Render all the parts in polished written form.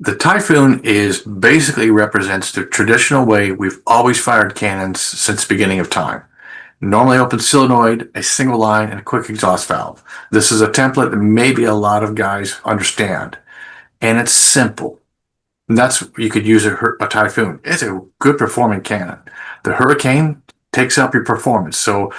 The Typhoon is basically represents the traditional way we've always fired cannons since the beginning of time. Normally open solenoid, a single line, and a quick exhaust valve. This is a template that maybe a lot of guys understand, and it's simple. And that's you could use a Typhoon. It's a good performing cannon. The Hurricane takes up your performance, so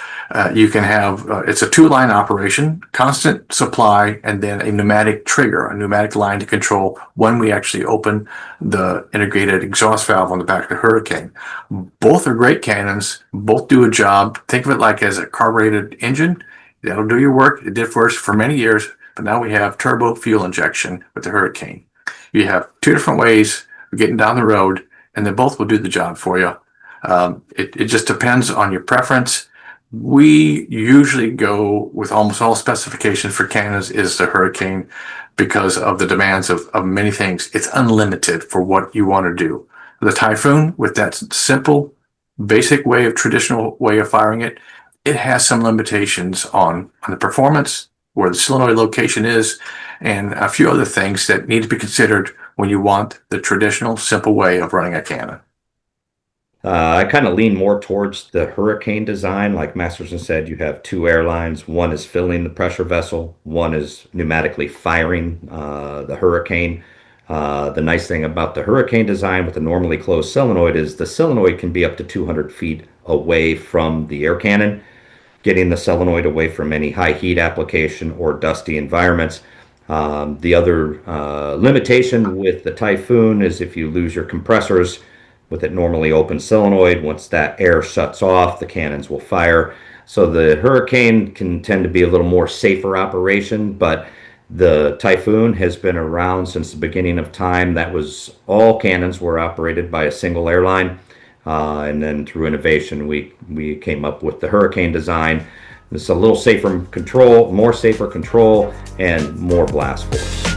you can have it's a two-line operation, constant supply, and then a pneumatic trigger, a pneumatic line to control when we actually open the integrated exhaust valve on the back of the Hurricane. Both are great cannons. Both do a job. Think of it like as a carbureted engine. That'll do your work. It did for us for many years, but now we have turbo fuel injection with the Hurricane. You have two different ways of getting down the road, and they both will do the job for you. It just depends on your preference. We usually go with almost all specifications for cannons is the Hurricane because of the demands of many things. It's unlimited for what you want to do. The Typhoon, with that simple, basic way of traditional way of firing it, it has some limitations on the performance, where the solenoid location is, and a few other things that need to be considered when you want the traditional, simple way of running a cannon. I kind of lean more towards the Hurricane design. Like Masterson said, you have two airlines. One is filling the pressure vessel. One is pneumatically firing the Hurricane. The nice thing about the Hurricane design with the normally closed solenoid is the solenoid can be up to 200 feet away from the air cannon, getting the solenoid away from any high heat application or dusty environments. The other limitation with the Typhoon is if you lose your compressors with it normally open solenoid, once that air shuts off, the cannons will fire. So the Hurricane can tend to be a little more safer operation, but the Typhoon has been around since the beginning of time. That was all cannons were operated by a single airline. And then through innovation, we came up with the Hurricane design. It's a little safer control, more safer control, and more blast force.